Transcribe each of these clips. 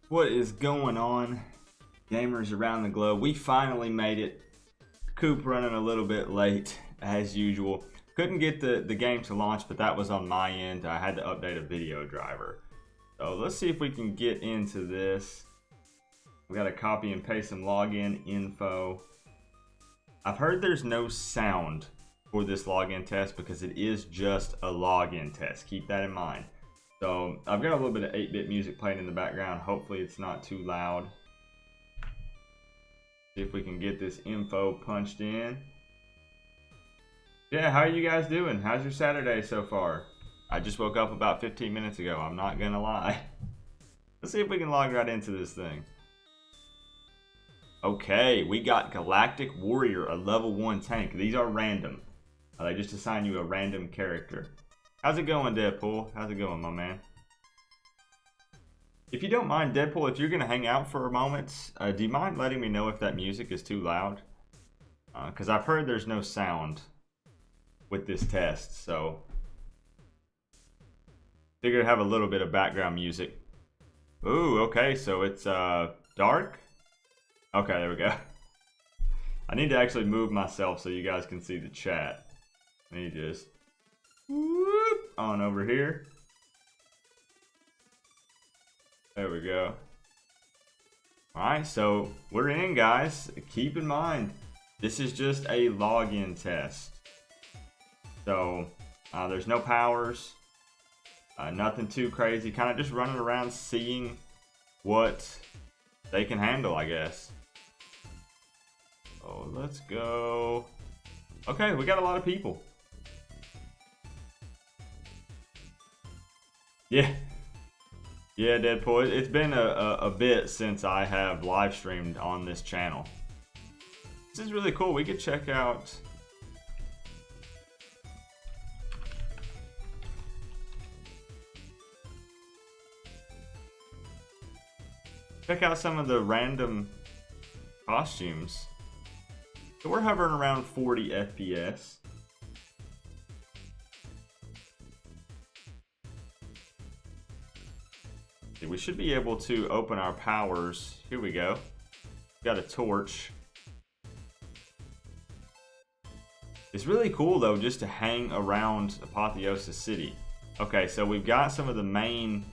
What is going on, gamers around the globe? We finally made it. Coop running a little bit late, as usual. Couldn't get the game to launch, but that was on my end. I had to update a video driver. So let's see if we can get into this. We got to copy and paste some login info. I've heard there's no sound for this login test because it is just a login test. Keep that in mind. So I've got a little bit of 8-bit music playing in the background. Hopefully it's not too loud. See if we can get this info punched in. Yeah, how are you guys doing? How's your Saturday so far? I just woke up about 15 minutes ago. I'm not gonna lie. Let's see if we can log right into this thing. Okay, we got Galactic Warrior, a level 1 tank. These are random. They just assign you a random character. How's it going, Deadpool? How's it going, my man? If you don't mind, Deadpool, if you're going to hang out for a moment, do you mind letting me know if that music is too loud? Because I've heard there's no sound with this test, so figured I'd have a little bit of background music. Ooh, okay, so it's dark? Okay, there we go. I need to actually move myself so you guys can see the chat. Let me just whoop on over here. There we go. Alright, so we're in, guys. Keep in mind, this is just a login test. So, there's no powers. Nothing too crazy. Kind of just running around seeing what they can handle, I guess. Oh, let's go. Okay, we got a lot of people. Yeah. Yeah, Deadpool, it's been a bit since I have live streamed on this channel. This is really cool. We could check out... Check out some of the random costumes. So we're hovering around 40 FPS. We should be able to open our powers. Here we go. Got a torch. It's really cool though just to hang around Apotheosis City. Okay, so we've got some of the main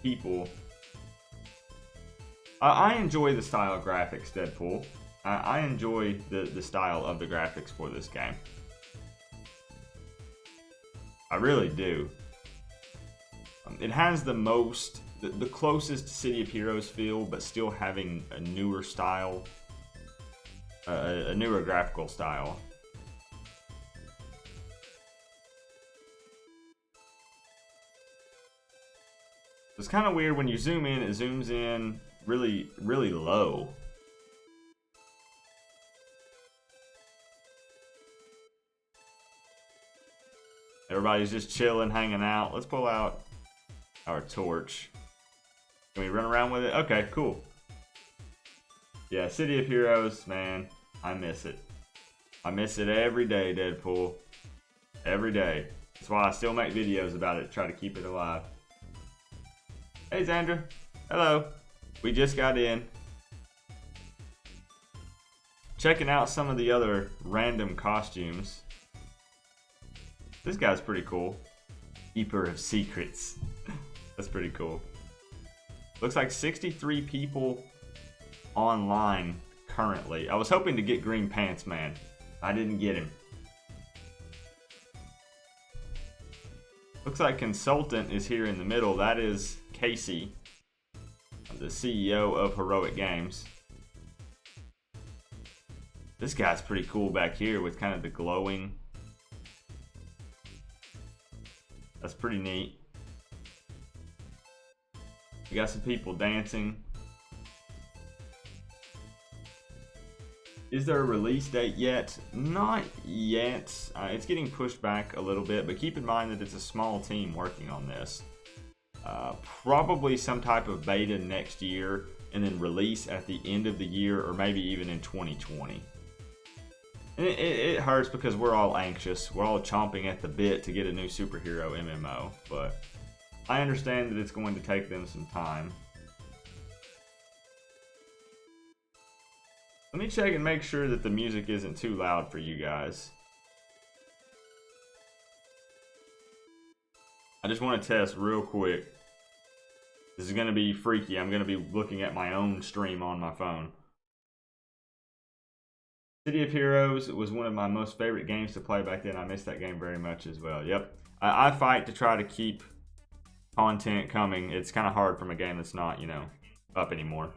people. I enjoy the style of graphics, Deadpool. I enjoy the style of the graphics for this game. I really do. It has the most... The closest City of Heroes feel, but still having a newer style, a newer graphical style. It's kind of weird when you zoom in, it zooms in really, really low. Everybody's just chilling, hanging out. Let's pull out our torch. Can we run around with it? Okay, cool. Yeah, City of Heroes, man, I miss it. I miss it every day, Deadpool. Every day. That's why I still make videos about it, try to keep it alive. Hey, Xandra. Hello. We just got in. Checking out some of the other random costumes. This guy's pretty cool. Keeper of Secrets. That's pretty cool. Looks like 63 people online currently. I was hoping to get Green Pants Man. I didn't get him. Looks like Consultant is here in the middle. That is Casey, the CEO of Heroic Games. This guy's pretty cool back here with kind of the glowing. That's pretty neat. We got some people dancing. Is there a release date yet? Not yet. It's getting pushed back a little bit, but keep in mind that it's a small team working on this. Probably some type of beta next year, and then release at the end of the year, or maybe even in 2020. And it hurts because we're all anxious. We're all chomping at the bit to get a new superhero MMO, but I understand that it's going to take them some time. Let me check and make sure that the music isn't too loud for you guys. I just want to test real quick. This is going to be freaky. I'm going to be looking at my own stream on my phone. City of Heroes was one of my most favorite games to play back then. I missed that game very much as well. Yep. I fight to try to keep content coming. It's kind of hard from a game that's not, you know, up anymore.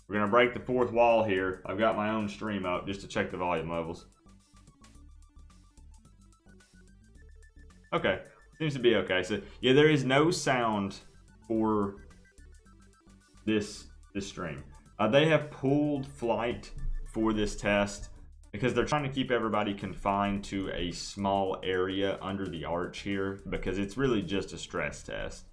We're going to break the fourth wall here. I've got my own stream up just to check the volume levels. Okay. Seems to be okay. So, yeah, there is no sound for this stream. They have pulled flight for this test because they're trying to keep everybody confined to a small area under the arch here because it's really just a stress test.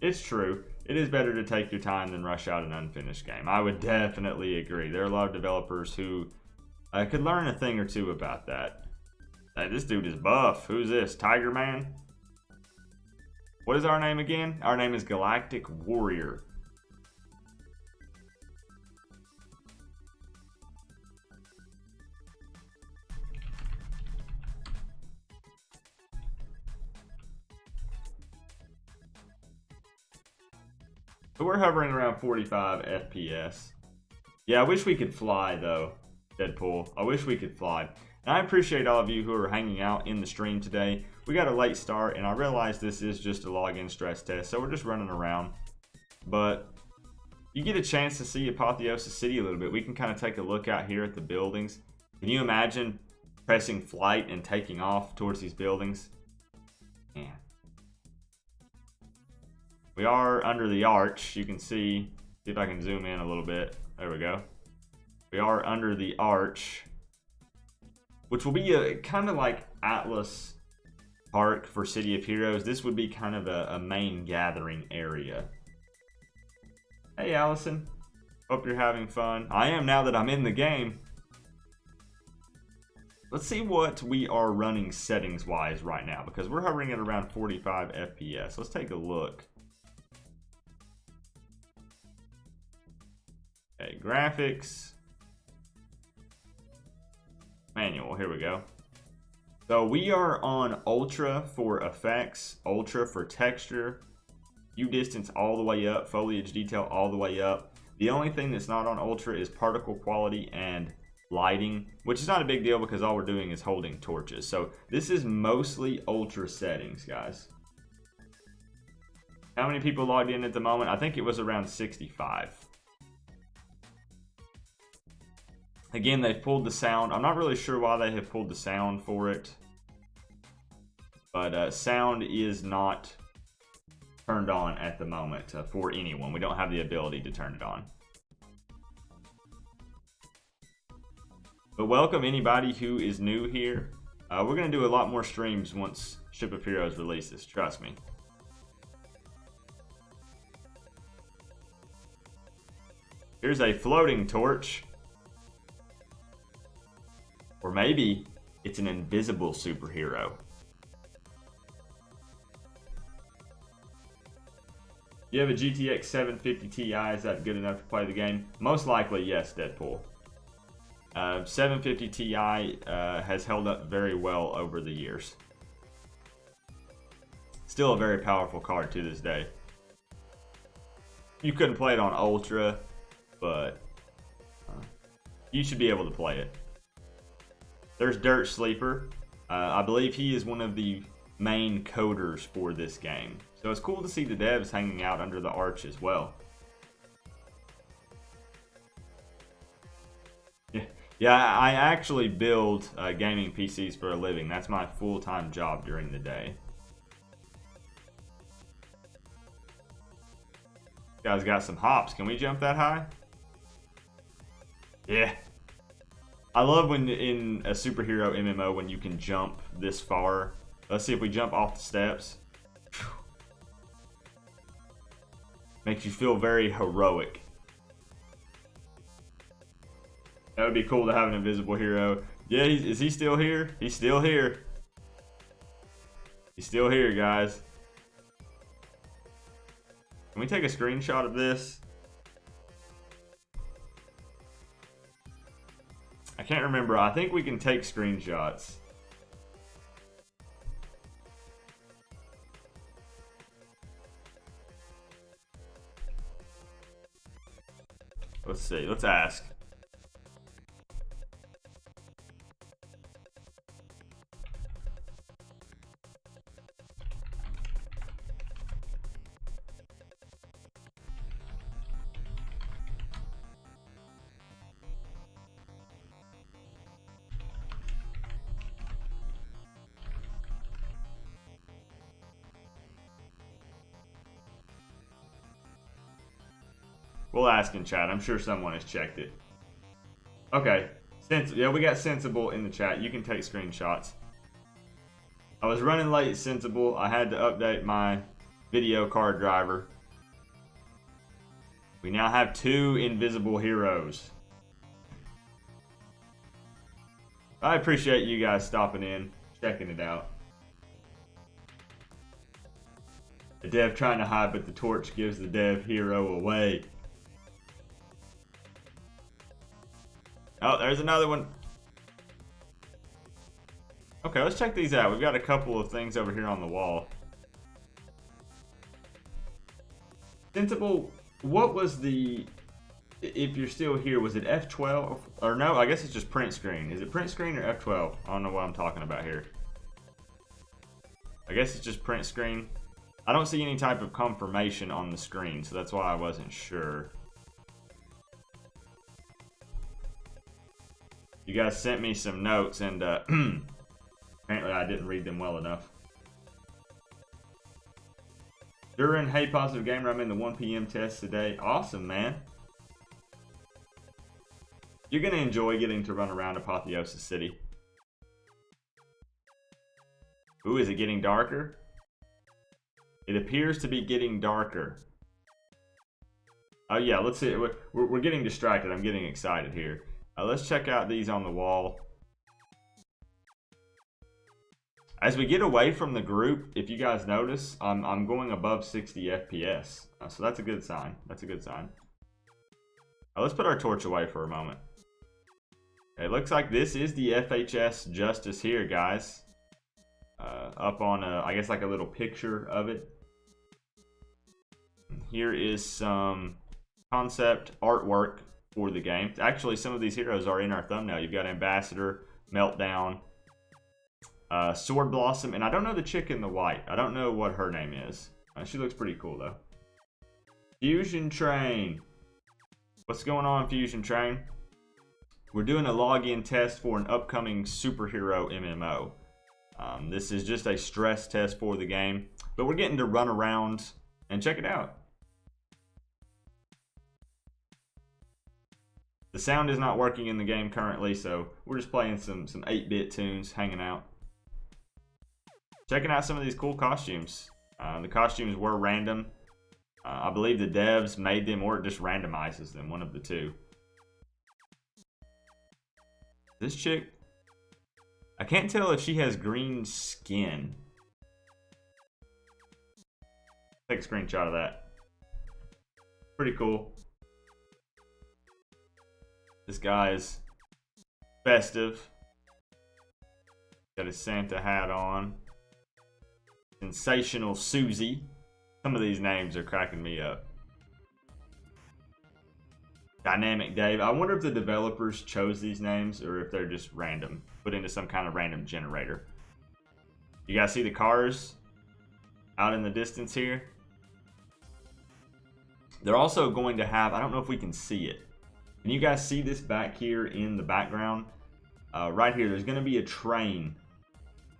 It's true. It is better to take your time than rush out an unfinished game. I would definitely agree. There are a lot of developers who could learn a thing or two about that. Hey, this dude is buff. Who's this? Tiger Man? What is our name again? Our name is Galactic Warrior. So we're hovering around 45 FPS. Yeah, I wish we could fly though, Deadpool. I wish we could fly. And I appreciate all of you who are hanging out in the stream today. We got a late start, and I realize this is just a login stress test, so we're just running around. But you get a chance to see Apotheosis City a little bit. We can kind of take a look out here at the buildings. Can you imagine pressing flight and taking off towards these buildings? Man. We are under the arch. You can see if I can zoom in a little bit. There we go. We are under the arch, which will be a kind of like Atlas Park for City of Heroes. This would be kind of a main gathering area. Hey, Allison. Hope you're having fun. I am now that I'm in the game. Let's see what we are running settings-wise right now, because we're hovering at around 45 FPS. Let's take a look. Okay, graphics. Manual, here we go. So we are on Ultra for effects, Ultra for texture, view distance all the way up, foliage detail all the way up. The only thing that's not on Ultra is particle quality and lighting, which is not a big deal because all we're doing is holding torches. So this is mostly Ultra settings, guys. How many people logged in at the moment? I think it was around 65. Again, they've pulled the sound. I'm not really sure why they have pulled the sound for it. But sound is not turned on at the moment for anyone. We don't have the ability to turn it on. But welcome anybody who is new here. We're going to do a lot more streams once Ship of Heroes releases. Trust me. Here's a floating torch. Or maybe it's an invisible superhero. You have a GTX 750 Ti, is that good enough to play the game? Most likely, yes, Deadpool. 750 Ti has held up very well over the years. Still a very powerful card to this day. You couldn't play it on Ultra, but you should be able to play it. There's Dirt Sleeper. I believe he is one of the main coders for this game. So it's cool to see the devs hanging out under the arch as well. Yeah, I actually build gaming PCs for a living. That's my full-time job during the day. You guys got some hops. Can we jump that high? Yeah. I love when in a superhero MMO when you can jump this far. Let's see if we jump off the steps. Makes you feel very heroic. That would be cool to have an invisible hero. Yeah, is he still here? He's still here. He's still here, guys. Can we take a screenshot of this? I can't remember. I think we can take screenshots. Let's see. Let's ask. We'll ask in chat. I'm sure someone has checked it. Okay. Yeah, we got Sensible in the chat. You can take screenshots. I was running late, Sensible. I had to update my video card driver. We now have 2 invisible heroes. I appreciate you guys stopping in, checking it out. The dev trying to hide, but the torch gives the dev hero away. Oh, there's another one. Okay, let's check these out. We've got a couple of things over here on the wall. Sensible, what was the... If you're still here, was it F12? Or no, I guess it's just print screen. Is it print screen or F12? I don't know what I'm talking about here. I guess it's just print screen. I don't see any type of confirmation on the screen, so that's why I wasn't sure. You guys sent me some notes, and apparently I didn't read them well enough. Durin, hey, Positive Gamer, I'm in the 1 p.m. test today. Awesome, man. You're going to enjoy getting to run around Apotheosis City. Ooh, is it getting darker? It appears to be getting darker. Oh, yeah, let's see. We're getting distracted. I'm getting excited here. Let's check out these on the wall. As we get away from the group, if you guys notice, I'm going above 60 FPS. So that's a good sign. That's a good sign. Let's put our torch away for a moment. It looks like this is the FHS Justice here, guys. Up on, I guess, like a little picture of it. Here is some concept artwork for the game. Actually, some of these heroes are in our thumbnail. You've got Ambassador, Meltdown, Sword Blossom, and I don't know the chick in the white. I don't know what her name is. She looks pretty cool, though. Fusion Train. What's going on, Fusion Train? We're doing a login test for an upcoming superhero MMO. This is just a stress test for the game, but we're getting to run around and check it out. The sound is not working in the game currently, so we're just playing some 8-bit tunes, hanging out. Checking out some of these cool costumes. The costumes were random. I believe the devs made them, or it just randomizes them, one of the two. This chick, I can't tell if she has green skin. Take a screenshot of that. Pretty cool. This guy is festive. Got his Santa hat on. Sensational Susie. Some of these names are cracking me up. Dynamic Dave. I wonder if the developers chose these names or if they're just random. Put into some kind of random generator. You guys see the cars out in the distance here? They're also going to have, I don't know if we can see it. Can you guys see this back here in the background? Right here, there's going to be a train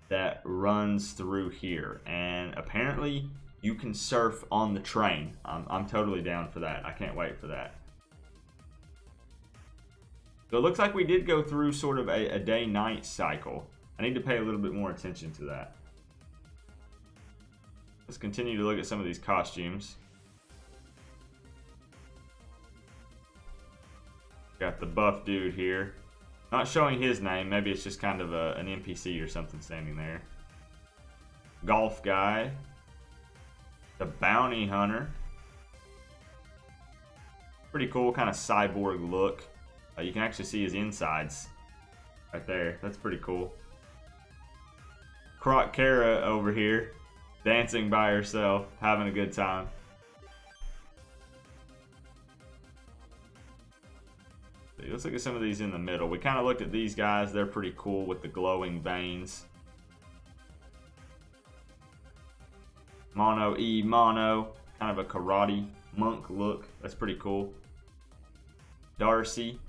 that runs through here. And apparently, you can surf on the train. I'm totally down for that. I can't wait for that. So it looks like we did go through sort of a day-night cycle. I need to pay a little bit more attention to that. Let's continue to look at some of these costumes. Got the buff dude here. Not showing his name. Maybe it's just kind of an NPC or something standing there. golf guy, the bounty hunter. Pretty cool, kind of cyborg look. You can actually see his insides right there. That's pretty cool. Croc Kara over here, dancing by herself, having a good time. Let's look at some of these in the middle. We kind of looked at these guys. They're pretty cool with the glowing veins. Mono E Mono, kind of a karate monk look. That's pretty cool. Darcy.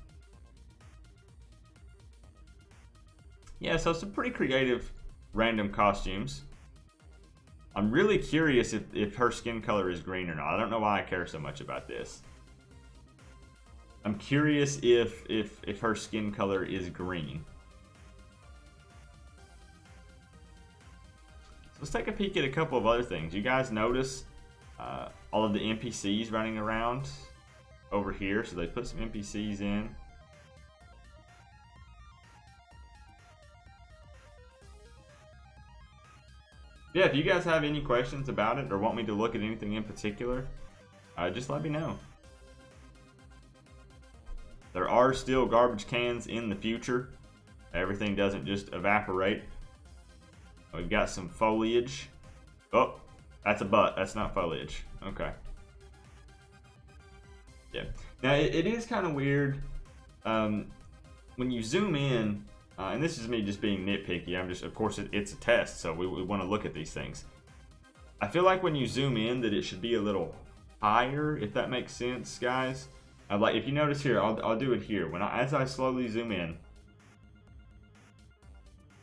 Yeah, so some pretty creative random costumes. I'm really curious if her skin color is green or not. I don't know why I care so much about this. I'm curious if her skin color is green. So let's take a peek at a couple of other things. You guys notice all of the NPCs running around over here. So they put some NPCs in. Yeah, if you guys have any questions about it or want me to look at anything in particular, just let me know. There are still garbage cans in the future. Everything doesn't just evaporate. We've got some foliage. Oh, that's a butt. That's not foliage. Okay. Yeah. Now, it is kind of weird when you zoom in, and this is me just being nitpicky. I'm just, of course, it's a test, so we want to look at these things. I feel like when you zoom in that it should be a little higher, if that makes sense, guys. Like, if you notice here, I'll do it here. As I slowly zoom in,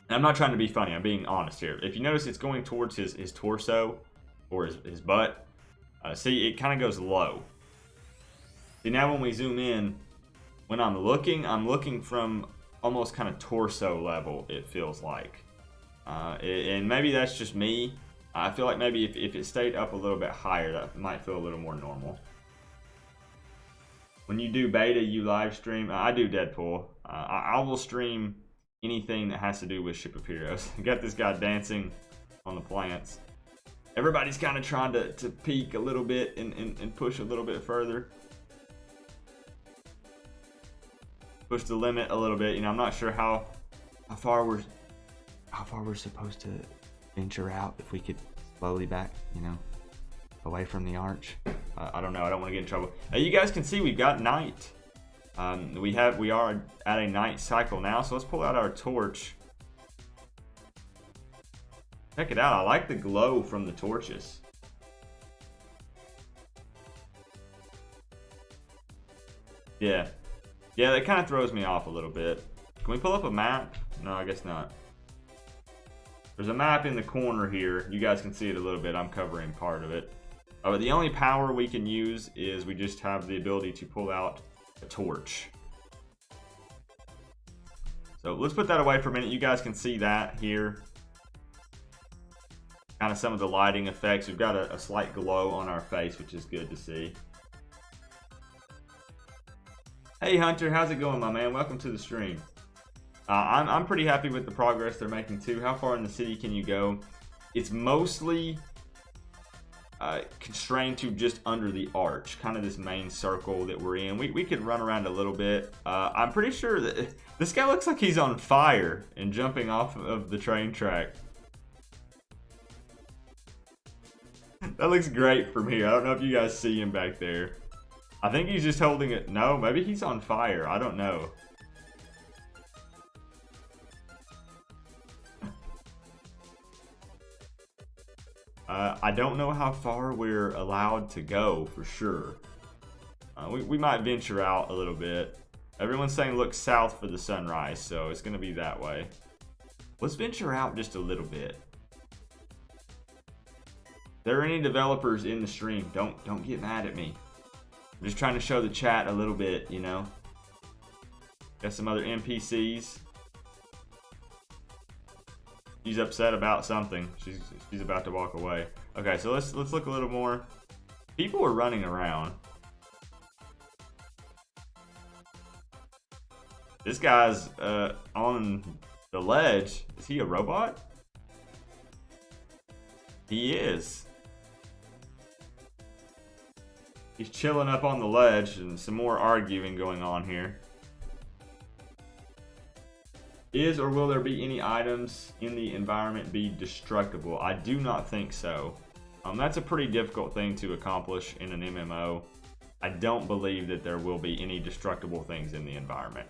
and I'm not trying to be funny, I'm being honest here. If you notice, it's going towards his torso or his butt. See, it kind of goes low. See, now when we zoom in, when I'm looking from almost kind of torso level, it feels like. And maybe that's just me. I feel like maybe if it stayed up a little bit higher, that might feel a little more normal. When you do beta, you live stream. I do Deadpool. I will stream anything that has to do with Ship of Heroes. Got this guy dancing on the plants. Everybody's kind of trying to peek a little bit and push a little bit further. Push the limit a little bit. You know, I'm not sure how far we're supposed to venture out. If we could slowly back, you know, away from the arch. I don't know. I don't want to get in trouble. You guys can see we've got night. We are at a night cycle now. So let's pull out our torch. Check it out. I like the glow from the torches. Yeah. Yeah, that kind of throws me off a little bit. Can we pull up a map? No, I guess not. There's a map in the corner here. You guys can see it a little bit. I'm covering part of it. But the only power we can use is we just have the ability to pull out a torch. So let's put that away for a minute. You guys can see that here. Kind of some of the lighting effects. We've got a slight glow on our face, which is good to see. Hey Hunter, how's it going, my man? Welcome to the stream. I'm pretty happy with the progress they're making too. How far in the city can you go? It's mostly constrained to just under the arch, kind of this main circle that we're in. We could run around a little bit. I'm pretty sure that this guy looks like he's on fire and jumping off of the train track. That looks great from here. I don't know if you guys see him back there. I think he's just holding it. No, maybe he's on fire. I don't know. I don't know how far we're allowed to go for sure. We might venture out a little bit. Everyone's saying look south for the sunrise, so it's going to be that way. Let's venture out just a little bit. If there are any developers in the stream, don't get mad at me. I'm just trying to show the chat a little bit, you know. Got some other NPCs. She's upset about something. She's about to walk away. Okay, so let's look a little more. People are running around. This guy's on the ledge. Is he a robot? He is. He's chilling up on the ledge and some more arguing going on here. Is or will there be any items in the environment be destructible? I do not think so. That's a pretty difficult thing to accomplish in an MMO. I don't believe that there will be any destructible things in the environment.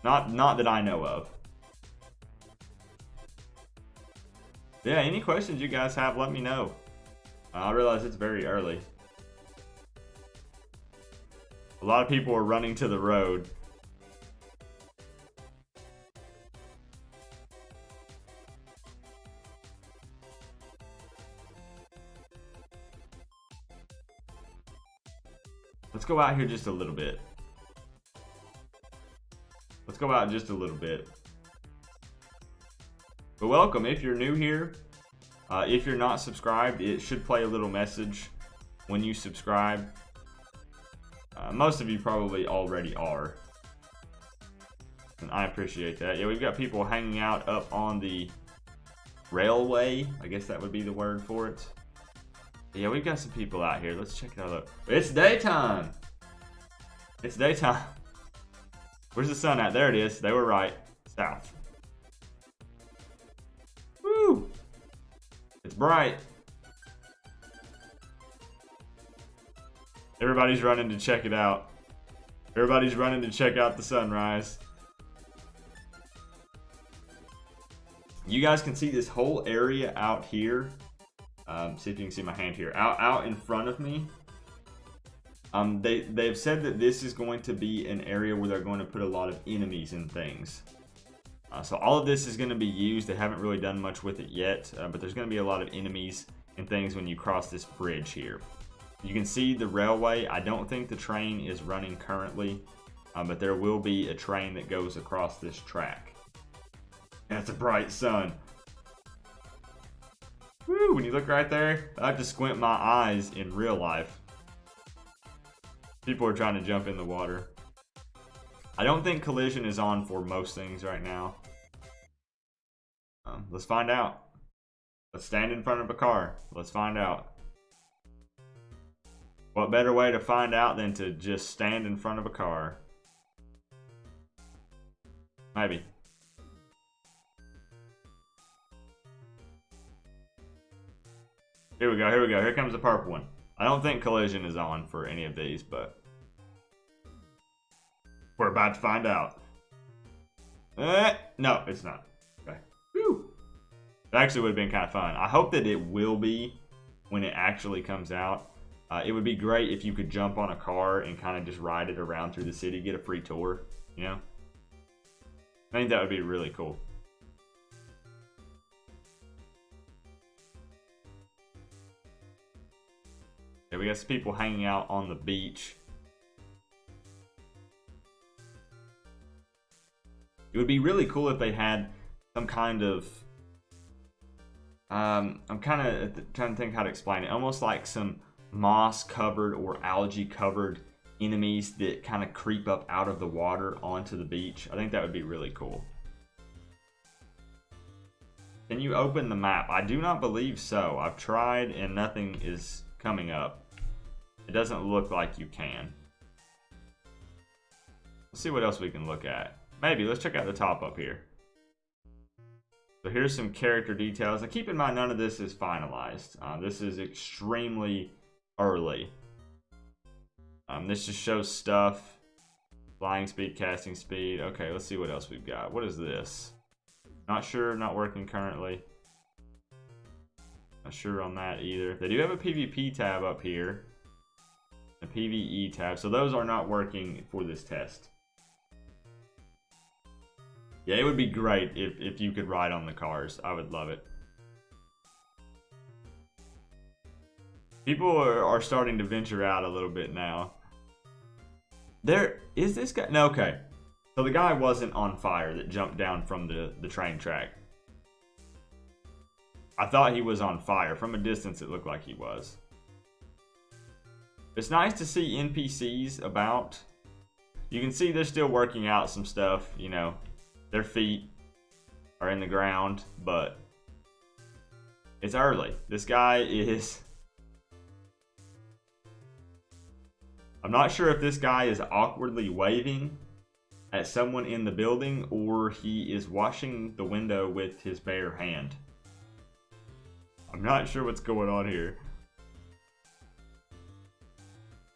Not that I know of. Yeah, any questions you guys have, let me know. I realize it's very early. A lot of people are running to the road. Let's go out here just a little bit. Let's go out just a little bit. But welcome, if you're new here. If you're not subscribed, it should play a little message when you subscribe. Most of you probably already are. And I appreciate that. Yeah, we've got people hanging out up on the railway. I guess that would be the word for it. Yeah, we've got some people out here. Let's check it out. Look. It's daytime. It's daytime. Where's the sun at? There it is. They were right. South. Woo! It's bright. Everybody's running to check it out. Everybody's running to check out the sunrise. You guys can see this whole area out here. See if you can see my hand here. Out in front of me. They've said that this is going to be an area where they're going to put a lot of enemies and things. So all of this is going to be used. They haven't really done much with it yet, but there's going to be a lot of enemies and things when you cross this bridge here. You can see the railway. I don't think the train is running currently, but there will be a train that goes across this track. And it's a bright sun. Woo, when you look right there, I have to squint my eyes in real life. People are trying to jump in the water. I don't think collision is on for most things right now. Let's find out. Let's stand in front of a car. Let's find out. What better way to find out than to just stand in front of a car? Maybe. Here we go, here we go. Here comes the purple one. I don't think collision is on for any of these, but we're about to find out. No, it's not. Okay. Whew. It actually would have been kind of fun. I hope that it will be when it actually comes out. It would be great if you could jump on a car and kind of just ride it around through the city, get a free tour, you know? I think that would be really cool. Yeah, we got some people hanging out on the beach. It would be really cool if they had some kind of... I'm kind of trying to think how to explain it. Almost like some moss-covered or algae-covered enemies that kind of creep up out of the water onto the beach. I think that would be really cool. Can you open the map? I do not believe so. I've tried and nothing is coming up. It doesn't look like you can. Let's see what else we can look at. Maybe. Let's check out the top up here. So here's some character details. Now keep in mind, none of this is finalized. This is extremely early. This just shows stuff. Flying speed, casting speed. Okay, let's see what else we've got. What is this? Not sure, not working currently. Not sure on that either. They do have a PvP tab up here. A PvE tab. So those are not working for this test. Yeah, it would be great if you could ride on the cars. I would love it. People are starting to venture out a little bit now. There is this guy. No, okay. So the guy wasn't on fire that jumped down from the train track. I thought he was on fire. From a distance, it looked like he was. It's nice to see NPCs about. You can see they're still working out some stuff, you know. Their feet are in the ground, but It's early. This guy is... I'm not sure if this guy is awkwardly waving at someone in the building or he is washing the window with his bare hand. I'm not sure what's going on here.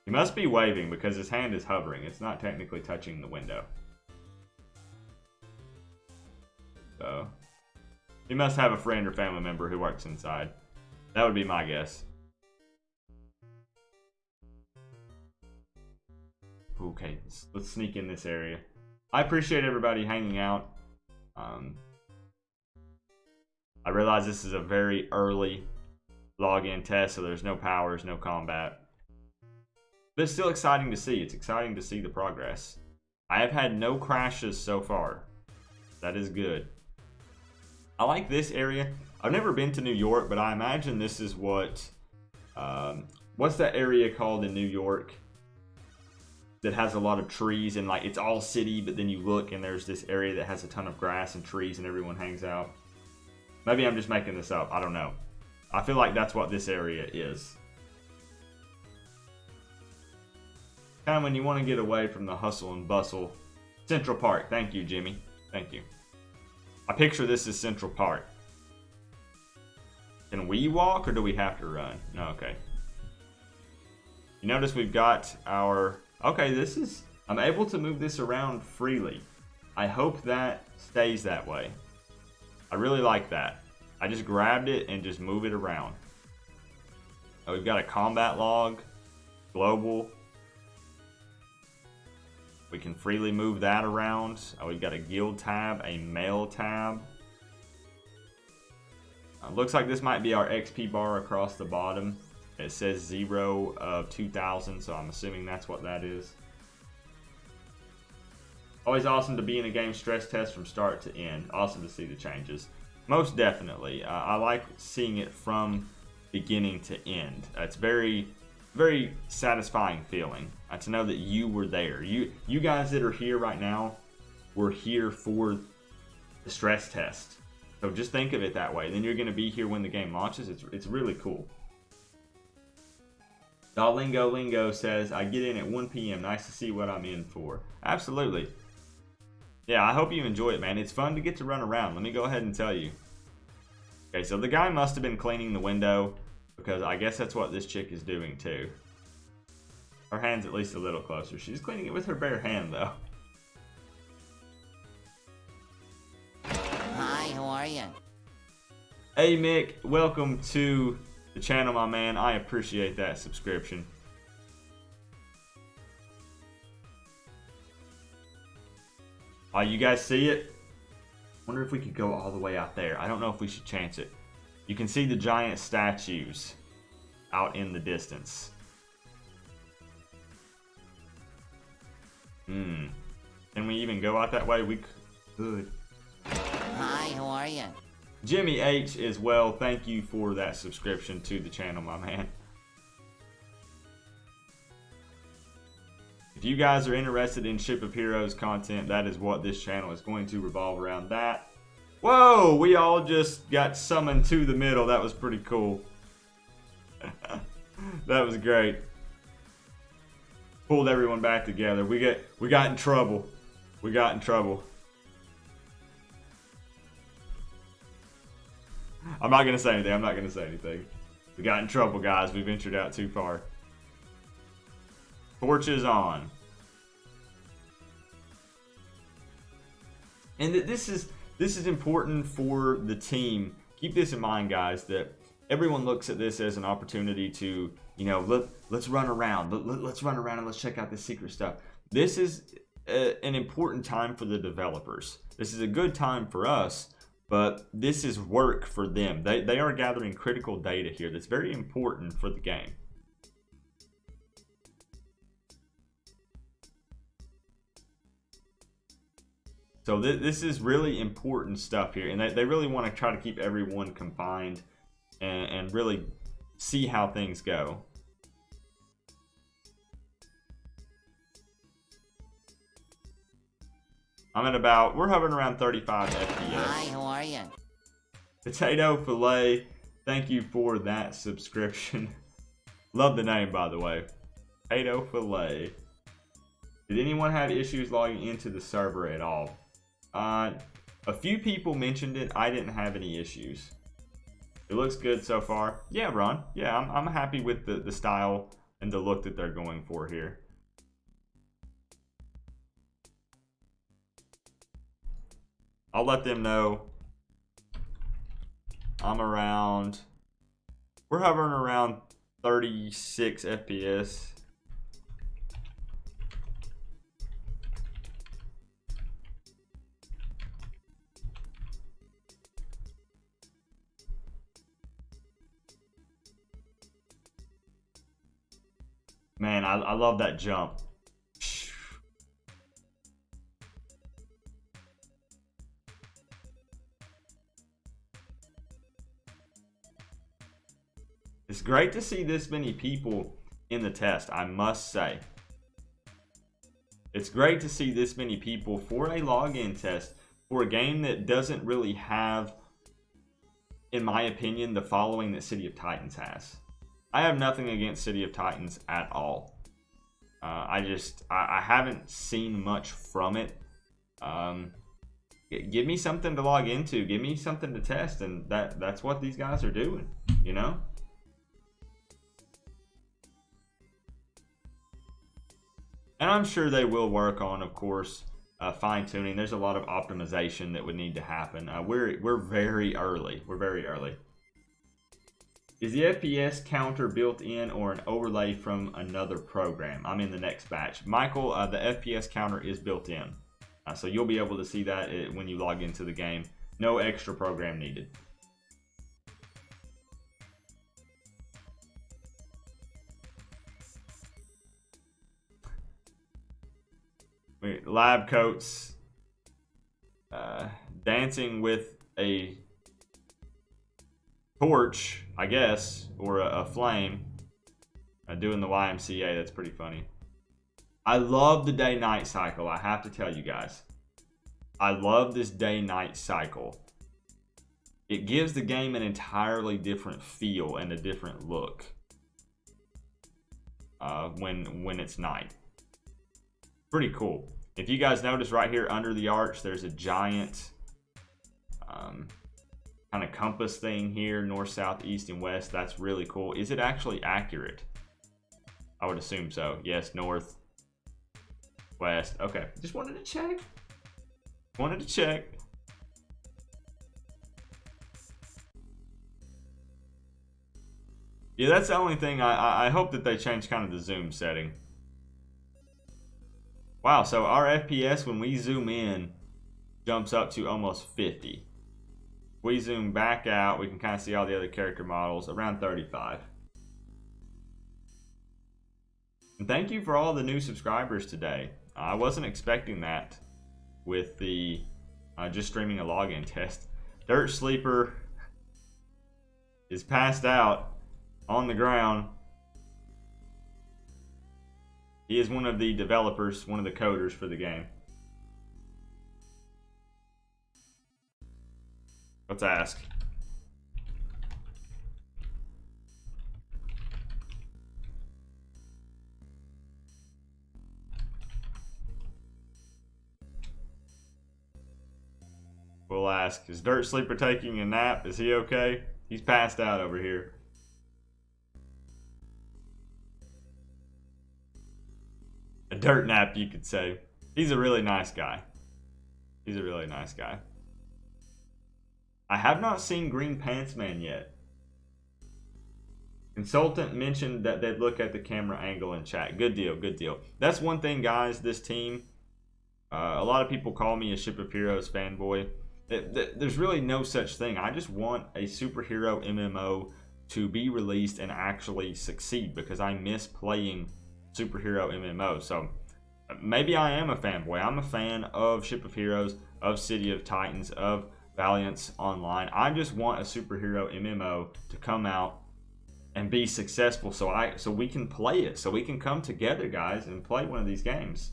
He must be waving because his hand is hovering. It's not technically touching the window. So, he must have a friend or family member who works inside. That would be my guess. Okay, let's sneak in this area. I appreciate everybody hanging out. I realize this is a very early login test, so there's no powers, no combat. But it's still exciting to see. It's exciting to see the progress. I have had no crashes so far. That is good. I like this area. I've never been to New York, but I imagine this is what... what's that area called in New York that has a lot of trees and like it's all city, but then you look and there's this area that has a ton of grass and trees and everyone hangs out? Maybe I'm just making this up. I don't know. I feel like that's what this area is. Kind of when you want to get away from the hustle and bustle. Central Park. Thank you, Jimmy. Thank you. I picture this as Central Park. Can we walk or do we have to run? No, okay. You notice we've got our... Okay, this is... I'm able to move this around freely. I hope that stays that way. I really like that. I just grabbed it and just move it around. Oh, we've got a combat log. Global. We can freely move that around. Oh, we've got a guild tab, a mail tab. Looks like this might be our XP bar across the bottom. It says 0 of 2,000, so I'm assuming that's what that is. Always awesome to be in a game stress test from start to end. Awesome to see the changes. Most definitely. I like seeing it from beginning to end. It's very, very satisfying feeling to know that you were there. You guys that are here right now were here for the stress test. So just think of it that way. Then you're going to be here when the game launches. It's really cool. Lingo says, I get in at 1 p.m. Nice to see what I'm in for. Absolutely. Yeah, I hope you enjoy it, man. It's fun to get to run around. Let me go ahead and tell you. Okay, so the guy must have been cleaning the window because I guess that's what this chick is doing too. Her hand's at least a little closer. She's cleaning it with her bare hand though. Hi, how are you? Hey Mick, welcome to the channel, my man. I appreciate that subscription. Oh, you guys see it? Wonder if we could go all the way out there. I don't know if we should chance it. You can see the giant statues out in the distance. Can we even go out that way? We could. Hi, how are you? Jimmy H as well. Thank you for that subscription to the channel, my man. If you guys are interested in Ship of Heroes content, that is what this channel is going to revolve around. That. Whoa, we all just got summoned to the middle. That was pretty cool. That was great. Pulled everyone back together. We got in trouble. We got in trouble. I'm not gonna say anything. I'm not gonna say anything. We got in trouble, guys. We ventured out too far. Torches on. And this is important for the team. Keep this in mind, guys, that everyone looks at this as an opportunity to, you know, let's run around. Let's run around and let's check out this secret stuff. This is an important time for the developers. This is a good time for us, but this is work for them. They are gathering critical data here that's very important for the game. So this is really important stuff here, and they really want to try to keep everyone confined and really see how things go. I'm at we're hovering around 35 FPS. Hi, how are you? Potato fillet, Thank you for that subscription. Love the name, by the way. Potato Filet. Did anyone have issues logging into the server at all? A few people mentioned it. I didn't have any issues. It looks good so far. Yeah, Ron. Yeah, I'm happy with the style and the look that they're going for here. I'll let them know. We're hovering around 36 FPS. Man, I love that jump. It's great to see this many people in the test, I must say. It's great to see this many people for a login test for a game that doesn't really have, in my opinion, the following that City of Titans has. I have nothing against City of Titans at all. I haven't seen much from it. Give me something to log into. Give me something to test, and that's what these guys are doing, you know? And I'm sure they will work on, of course, fine-tuning. There's a lot of optimization that would need to happen. We're very early. We're very early. Is the FPS counter built in or an overlay from another program? I'm in the next batch. Michael, the FPS counter is built in. So you'll be able to see that when you log into the game. No extra program needed. Lab coats. Dancing with a torch, I guess, or a flame. Doing the YMCA, that's pretty funny. I love the day-night cycle, I have to tell you guys. I love this day-night cycle. It gives the game an entirely different feel and a different look when it's night. Pretty cool. If you guys notice right here under the arch, there's a giant kind of compass thing here, north, south, east, and west. That's really cool. Is it actually accurate? I would assume so. Yes, north, west. Okay, just wanted to check. Wanted to check. Yeah, that's the only thing. I hope that they change kind of the zoom setting. Wow, so our FPS when we zoom in jumps up to almost 50. We zoom back out, we can kind of see all the other character models, around 35. And thank you for all the new subscribers today. I wasn't expecting that with the just streaming a login test. Dirt Sleeper is passed out on the ground. He is one of the developers, one of the coders for the game. Let's ask. We'll ask, is Dirt Sleeper taking a nap? Is he okay? He's passed out over here. A dirt nap, you could say. He's a really nice guy. He's a really nice guy. I have not seen Green Pants Man yet. Consultant mentioned that they'd look at the camera angle in chat. Good deal, good deal. That's one thing, guys, this team. A lot of people call me a Ship of Heroes fanboy. There's really no such thing. I just want a superhero MMO to be released and actually succeed because I miss playing superhero MMO. So maybe I am a fanboy. I'm a fan of Ship of Heroes, of City of Titans, of Valiance Online. I just want a superhero MMO to come out and be successful so we can play it, so we can come together, guys, and play one of these games.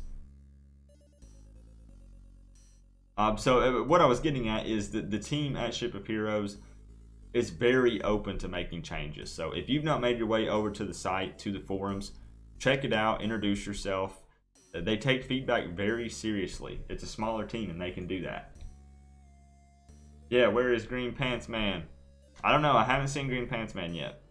So what I was getting at is that the team at Ship of Heroes, is very open to making changes. So if you've not made your way over to the site, to the forums, check it out, introduce yourself. They take feedback very seriously. It's a smaller team and they can do that. Yeah, where is Green Pants Man? I don't know. I haven't seen Green Pants Man yet.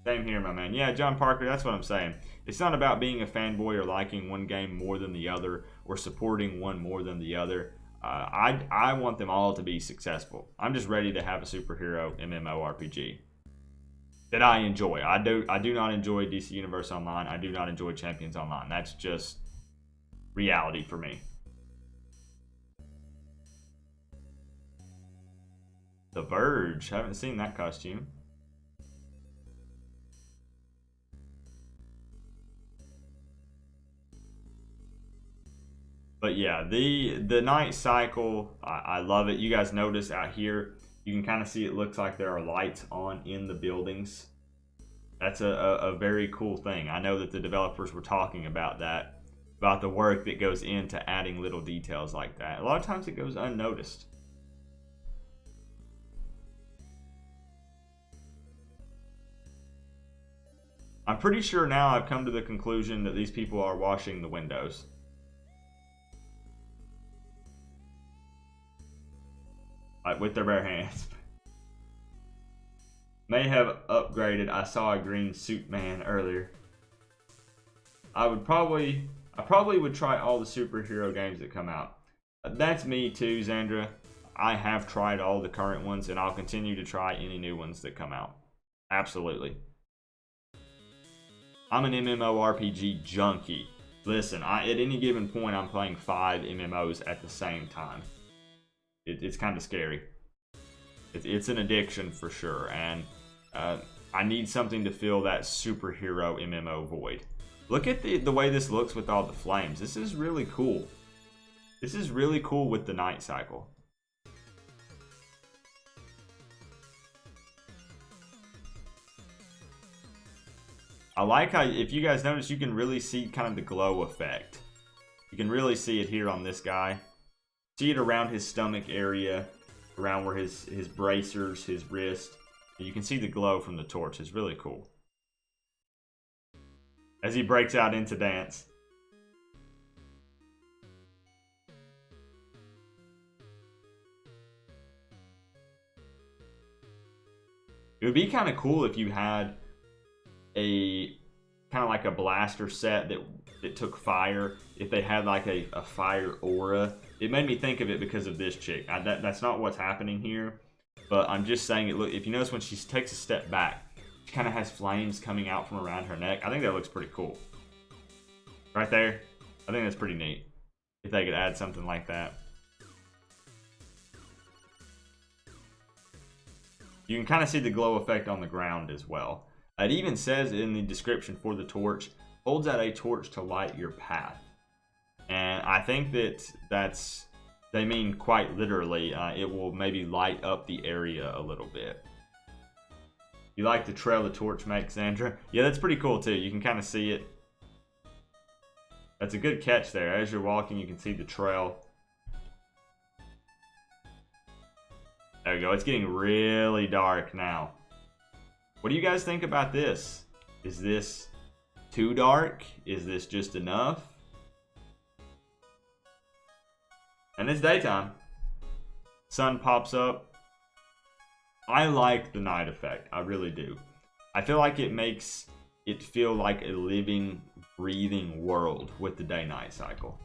Same here, my man. Yeah, John Parker, that's what I'm saying. It's not about being a fanboy or liking one game more than the other or supporting one more than the other. I want them all to be successful. I'm just ready to have a superhero MMORPG that I enjoy. I do not enjoy DC Universe Online. I do not enjoy Champions Online. That's just reality for me. The Verge. Haven't seen that costume. But yeah, the night cycle, I love it. You guys notice out here, you can kind of see it looks like there are lights on in the buildings. That's a very cool thing. I know that the developers were talking about that, about the work that goes into adding little details like that. A lot of times it goes unnoticed. I'm pretty sure now I've come to the conclusion that these people are washing the windows. Like with their bare hands. May have upgraded. I saw a green suit man earlier. I probably would try all the superhero games that come out. That's me too, Xandra. I have tried all the current ones and I'll continue to try any new ones that come out. Absolutely. I'm an MMORPG junkie. Listen, at any given point I'm playing 5 MMOs at the same time. It's kind of scary. It's an addiction for sure, and I need something to fill that superhero MMO void. Look at the way this looks with all the flames. This is really cool. This is really cool with the night cycle. I like how, if you guys notice, you can really see kind of the glow effect. You can really see it here on this guy. See it around his stomach area, around where his bracers, his wrist. You can see the glow from the torch. It's really cool. As he breaks out into dance. It would be kind of cool if you had a kind of like a blaster set that took fire. If they had like a fire aura. It made me think of it because of this chick. That's not what's happening here, but I'm just saying it. Look, if you notice when she takes a step back, she kind of has flames coming out from around her neck. I think that looks pretty cool. Right there. I think that's pretty neat. If they could add something like that. You can kind of see the glow effect on the ground as well. It even says in the description for the torch, holds out a torch to light your path. And I think they mean quite literally, it will maybe light up the area a little bit. You like the trail the torch makes, Sandra? Yeah, that's pretty cool too. You can kind of see it. That's a good catch there. As you're walking, you can see the trail. There we go. It's getting really dark now. What do you guys think about this? Is this too dark? Is this just enough? And it's daytime. Sun pops up. I like the night effect. I really do. I feel like it makes it feel like a living, breathing world with the day-night cycle.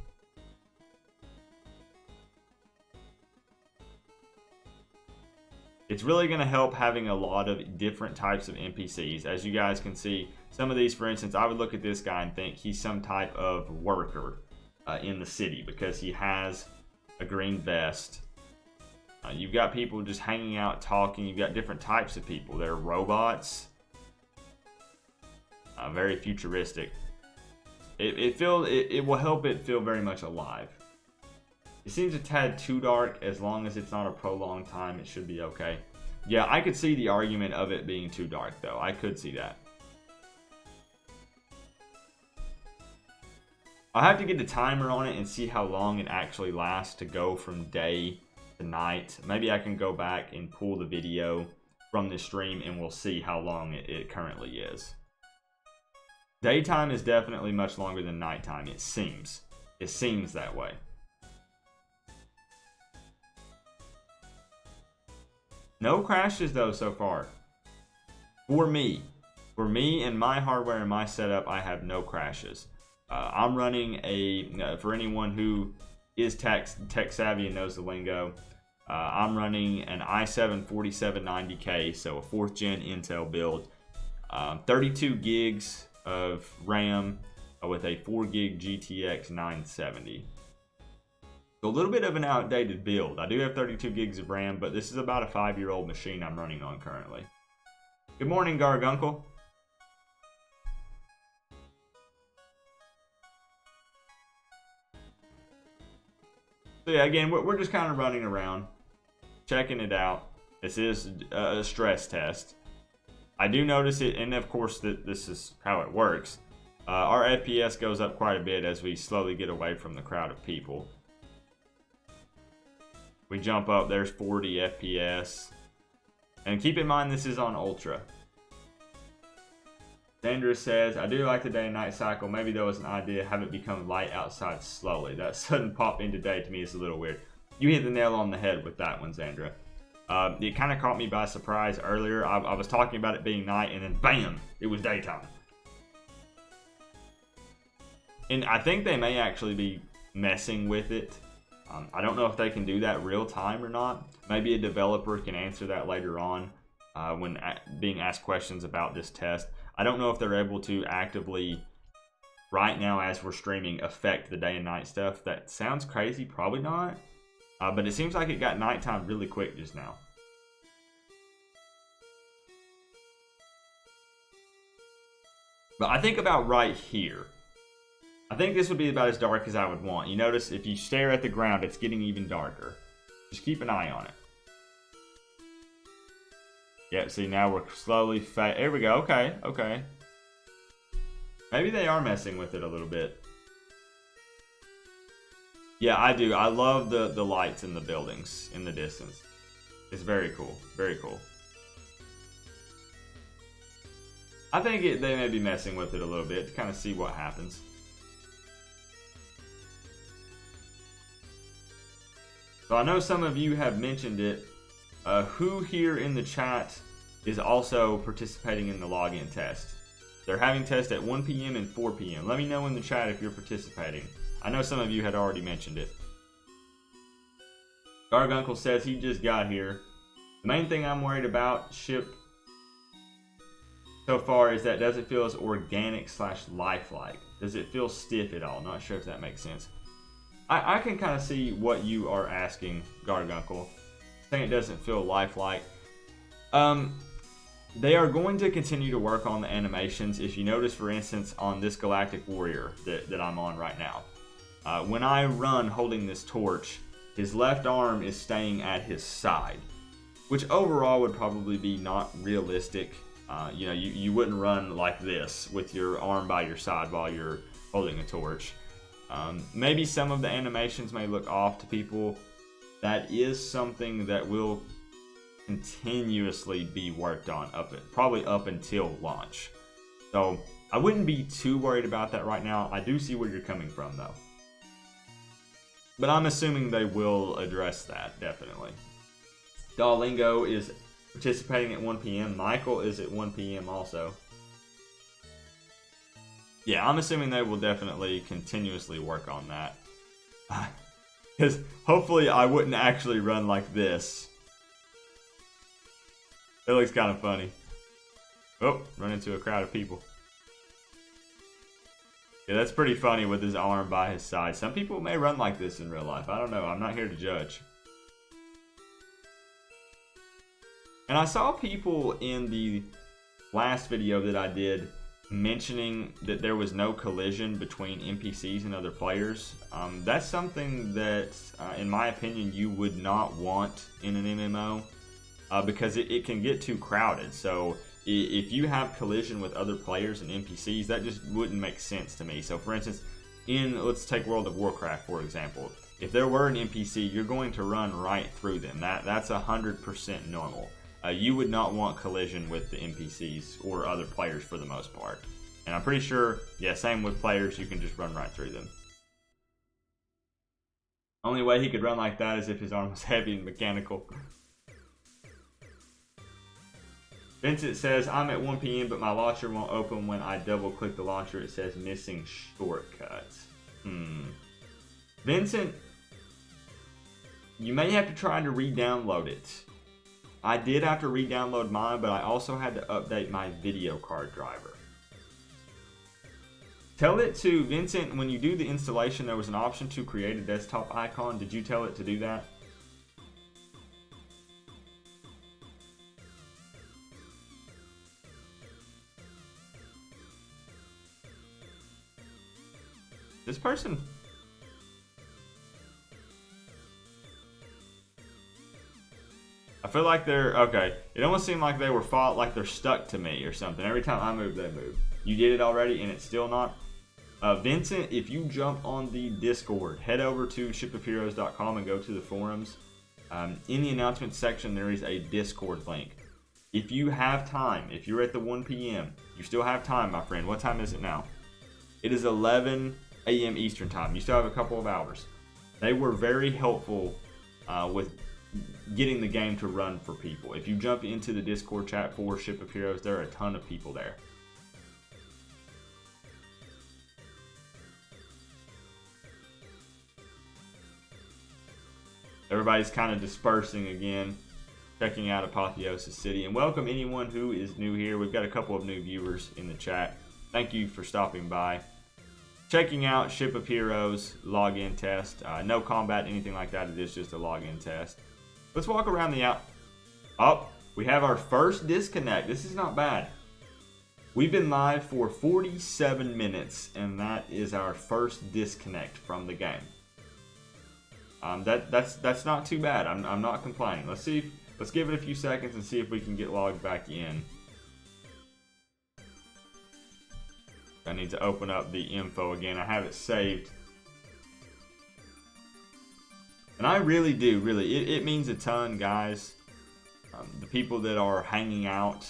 It's really going to help having a lot of different types of NPCs. As you guys can see, some of these, for instance, I would look at this guy and think he's some type of worker in the city because he has a green vest. You've got people just hanging out talking. You've got different types of people. There are robots. Very futuristic. It will help it feel very much alive. It seems a tad too dark. As long as it's not a prolonged time, it should be okay. Yeah, I could see the argument of it being too dark, though. I could see that. I'll have to get the timer on it and see how long it actually lasts to go from day tonight. Maybe I can go back and pull the video from the stream and we'll see how long it currently is. Daytime is definitely much longer than nighttime, it seems. It seems that way. No crashes though so far. For me and my hardware and my setup, I have no crashes. I'm running for anyone who is tech savvy and knows the lingo, I'm running an i7 4790K, so a 4th gen Intel build, 32 gigs of RAM with a 4 gig GTX 970. So a little bit of an outdated build. I do have 32 gigs of RAM, but this is about a 5-year-old machine I'm running on currently. Good morning, Gargunkel. So yeah, again, we're just kind of running around, checking it out. This is a stress test. I do notice it, and of course this is how it works. Our FPS goes up quite a bit as we slowly get away from the crowd of people. We jump up, there's 40 FPS. And keep in mind this is on Ultra. Sandra says, I do like the day and night cycle. Maybe there was an idea, have it become light outside slowly. That sudden pop into day to me is a little weird. You hit the nail on the head with that one, Sandra. It kind of caught me by surprise earlier. I was talking about it being night and then bam, it was daytime. And I think they may actually be messing with it. I don't know if they can do that real time or not. Maybe a developer can answer that later on when being asked questions about this test. I don't know if they're able to actively, right now as we're streaming, affect the day and night stuff. That sounds crazy, probably not. But it seems like it got nighttime really quick just now. But I think about right here. I think this would be about as dark as I would want. You notice if you stare at the ground, it's getting even darker. Just keep an eye on it. Yep, see now we're slowly there we go, okay. Maybe they are messing with it a little bit. Yeah, I do. I love the lights in the buildings in the distance. It's very cool, very cool. I think they may be messing with it a little bit to kind of see what happens. So I know some of you have mentioned it. Who here in the chat is also participating in the login test? They're having tests at 1 p.m. and 4 p.m. Let me know in the chat if you're participating. I know some of you had already mentioned it. Gargunkel says he just got here. The main thing I'm worried about ship so far is that does it feel as organic / lifelike? Does it feel stiff at all? Not sure if that makes sense. I can kind of see what you are asking, Gargunkel. I think it doesn't feel lifelike. They are going to continue to work on the animations. If you notice, for instance, on this Galactic Warrior that I'm on right now, when I run holding this torch, his left arm is staying at his side, which overall would probably be not realistic. You know, you wouldn't run like this with your arm by your side while you're holding a torch. Maybe some of the animations may look off to people. That is something that will continuously be worked on probably up until launch. So I wouldn't be too worried about that right now. I do see where you're coming from though. But I'm assuming they will address that, definitely. Duolingo is participating at 1 p.m. Michael is at 1 p.m. also. Yeah, I'm assuming they will definitely continuously work on that. Because hopefully I wouldn't actually run like this. It looks kind of funny. Oh, run into a crowd of people. Yeah, that's pretty funny with his arm by his side. Some people may run like this in real life. I don't know. I'm not here to judge. And I saw people in the last video that I did mentioning that there was no collision between NPCs and other players. That's something that, in my opinion, you would not want in an MMO because it can get too crowded. So if you have collision with other players and NPCs, that just wouldn't make sense to me. So for instance, let's take World of Warcraft for example. if there were an NPC, you're going to run right through them. That's 100% normal. You would not want collision with the NPCs or other players for the most part. And I'm pretty sure, yeah, same with players, you can just run right through them. Only way he could run like that is if his arm was heavy and mechanical. Vincent says, I'm at 1 p.m. but my launcher won't open when I double click the launcher. It says missing shortcuts. Vincent, you may have to try to re-download it. I did have to re-download mine, but I also had to update my video card driver. Tell it to, Vincent, when you do the installation, there was an option to create a desktop icon. Did you tell it to do that? This person... I feel like they're... Okay. It almost seemed like they were like they're stuck to me or something. Every time I move, they move. You did it already and it's still not? Vincent, if you jump on the Discord, head over to shipofheroes.com and go to the forums. In the announcements section, there is a Discord link. If you have time, if you're at the 1 p.m., you still have time, my friend. What time is it now? It is 11 a.m. Eastern time. You still have a couple of hours. They were very helpful with getting the game to run for people. If you jump into the Discord chat for Ship of Heroes, there are a ton of people there. Everybody's kind of dispersing again, checking out Apotheosis City. And welcome anyone who is new here. We've got a couple of new viewers in the chat. Thank you for stopping by. Checking out Ship of Heroes login test. No combat, anything like that. It is just a login test. Let's walk around the out. Oh, we have our first disconnect. This is not bad. We've been live for 47 minutes, and that is our first disconnect from the game. That's not too bad. I'm not complaining. Let's give it a few seconds and see if we can get logged back in. I need to open up the info again. I have it saved. And I really do, really. It means a ton, guys. The people that are hanging out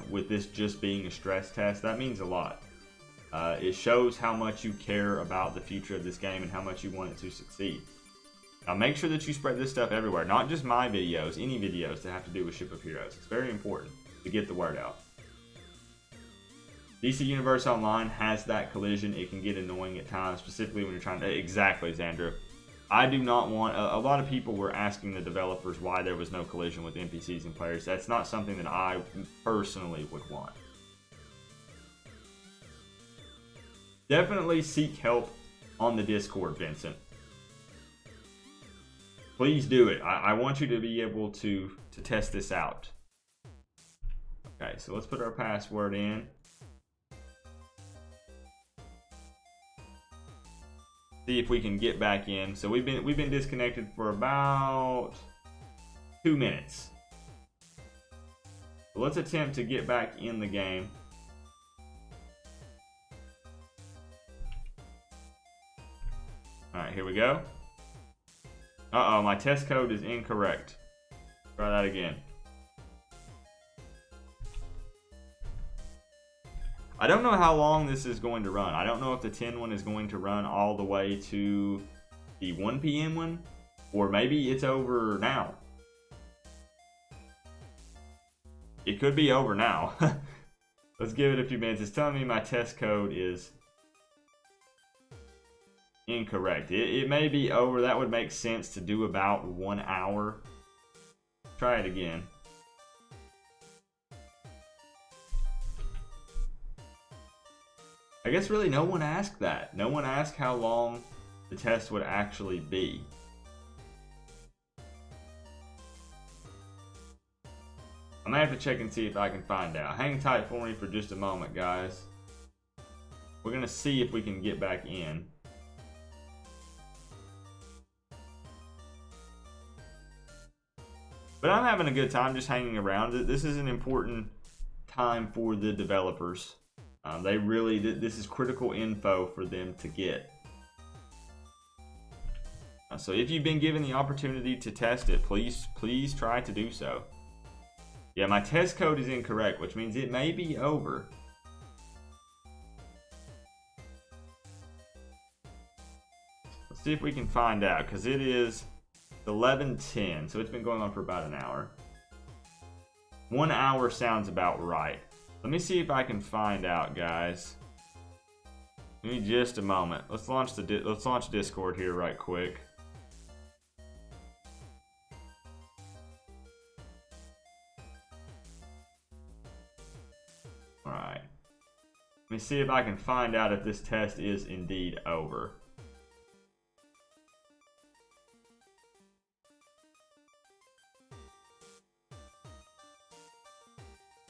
with this just being a stress test, that means a lot. It shows how much you care about the future of this game and how much you want it to succeed. Now make sure that you spread this stuff everywhere. Not just my videos, any videos that have to do with Ship of Heroes. It's very important to get the word out. DC Universe Online has that collision. It can get annoying at times, specifically when you're trying to... Exactly, Xandra. I do not want... A lot of people were asking the developers why there was no collision with NPCs and players. That's not something that I personally would want. Definitely seek help on the Discord, Vincent. Please do it. I want you to be able to test this out. Okay, so let's put our password in. See if we can get back in. So we've been disconnected for about 2 minutes. So let's attempt to get back in the game. Alright, here we go. Uh-oh, my test code is incorrect. Try that again. I don't know how long this is going to run. I don't know if the 10 one is going to run all the way to the 1 p.m. one, or maybe it's over now. It could be over now. Let's give it a few minutes. It's telling me my test code is incorrect. It may be over. That would make sense to do about 1 hour. Try it again. I guess really no one asked that. No one asked how long the test would actually be. I'm gonna have to check and see if I can find out. Hang tight for me for just a moment, guys. We're gonna see if we can get back in. But I'm having a good time just hanging around. This is an important time for the developers. They really, this is critical info for them to get. So if you've been given the opportunity to test it, please try to do so. Yeah, my test code is incorrect, which means it may be over. Let's see if we can find out, because it is 11:10, so it's been going on for about an hour. 1 hour sounds about right. Let me see if I can find out, guys. Give me just a moment. Let's launch Discord here right quick. All right. Let me see if I can find out if this test is indeed over.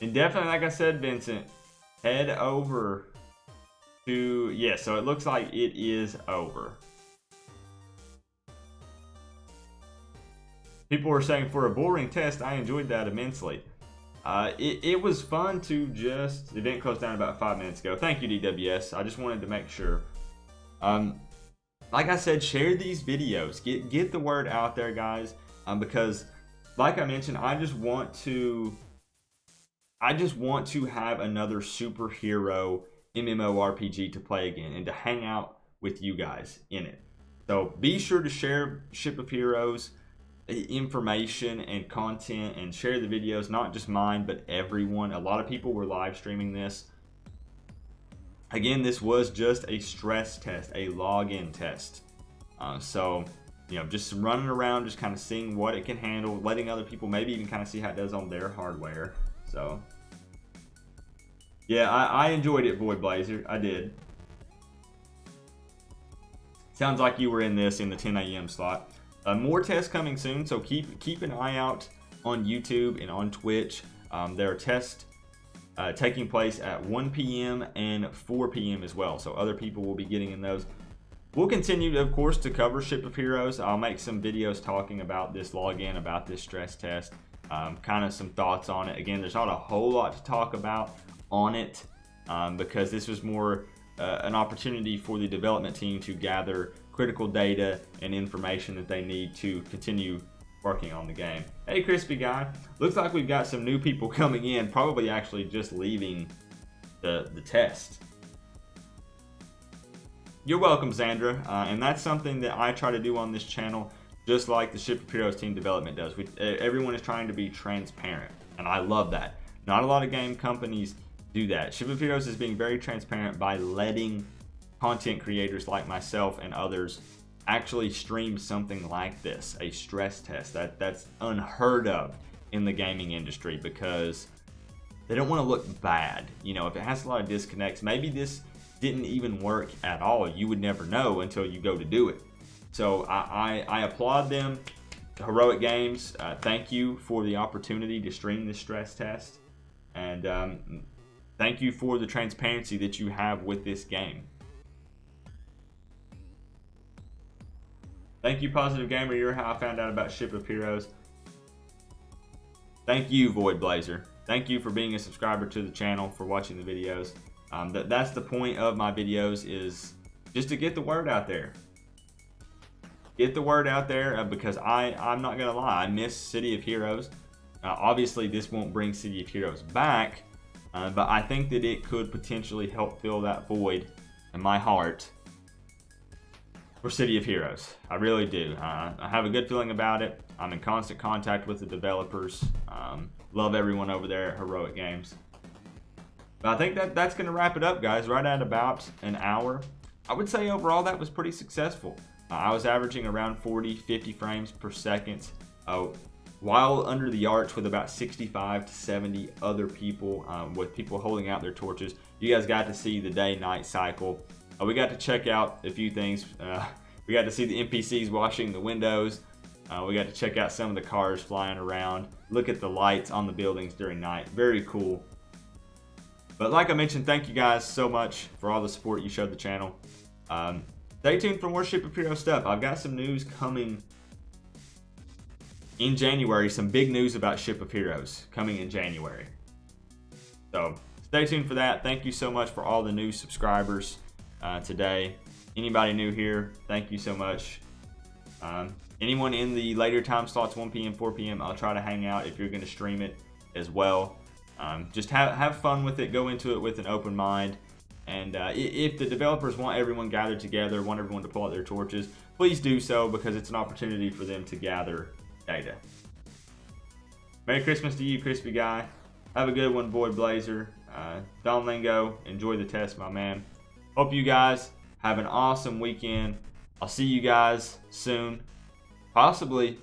And definitely, like I said, Vincent, head over to, yeah, so it looks like it is over. People were saying, for a boring test, I enjoyed that immensely. It was fun to just, it didn't close down about 5 minutes ago. Thank you, DWS. I just wanted to make sure. Like I said, share these videos. Get the word out there, guys, because like I mentioned, I just want to have another superhero MMORPG to play again and to hang out with you guys in it. So be sure to share Ship of Heroes information and content, and share the videos, not just mine, but everyone. A lot of people were live streaming this. Again, this was just a stress test, a login test. So, you know, just running around, just kind of seeing what it can handle, letting other people maybe even kind of see how it does on their hardware. So, yeah, I enjoyed it, Void Blazer. I did. Sounds like you were in this in the 10 a.m. slot. More tests coming soon, so keep an eye out on YouTube and on Twitch. There are tests taking place at 1 p.m. and 4 p.m. as well, so other people will be getting in those. We'll continue, of course, to cover Ship of Heroes. I'll make some videos talking about this login, about this stress test, kind of some thoughts on it. Again, there's not a whole lot to talk about on it because this was more an opportunity for the development team to gather critical data and information that they need to continue working on the game. Hey, Crispy Guy. Looks like we've got some new people coming in, probably actually just leaving the test. You're welcome, Zandra. And that's something that I try to do on this channel, just like the Ship of Heroes team development does. Everyone is trying to be transparent, and I love that. Not a lot of game companies do that. Ship of Heroes is being very transparent by letting content creators like myself and others actually stream something like this, a stress test. That's unheard of in the gaming industry because they don't want to look bad. You know, if it has a lot of disconnects, maybe this didn't even work at all. You would never know until you go to do it. So I applaud them. Heroic Games, thank you for the opportunity to stream this stress test, and thank you for the transparency that you have with this game. Thank you, Positive Gamer. You're how I found out about Ship of Heroes. Thank you, Void Blazer. Thank you for being a subscriber to the channel, for watching the videos. That's the point of my videos, is just to get the word out there. Get the word out there because I'm not going to lie. I miss City of Heroes. Obviously, this won't bring City of Heroes back, but I think that it could potentially help fill that void in my heart for City of Heroes. I really do. I have a good feeling about it. I'm in constant contact with the developers. Love everyone over there at Heroic Games. But I think that's going to wrap it up, guys, right at about an hour. I would say overall that was pretty successful. I was averaging around 40-50 frames per second while under the arch with about 65 to 70 other people, with people holding out their torches. You guys got to see the day-night cycle. We got to check out a few things. We got to see the NPCs washing the windows. We got to check out some of the cars flying around. Look at the lights on the buildings during night. Very cool. But like I mentioned, thank you guys so much for all the support you showed the channel. Stay tuned for more Ship of Heroes stuff. I've got some news coming in January. Some big news about Ship of Heroes coming in January. So stay tuned for that. Thank you so much for all the new subscribers today. Anybody new here, thank you so much. Anyone in the later time slots, 1 p.m., 4 p.m., I'll try to hang out if you're going to stream it as well. Just have fun with it. Go into it with an open mind. And if the developers want everyone gathered together, want everyone to pull out their torches, please do so, because it's an opportunity for them to gather data. Merry Christmas to you, Crispy Guy. Have a good one, Boy Blazer. Don Lingo, enjoy the test, my man. Hope you guys have an awesome weekend. I'll see you guys soon, possibly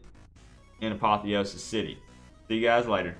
in Apotheosis City. See you guys later.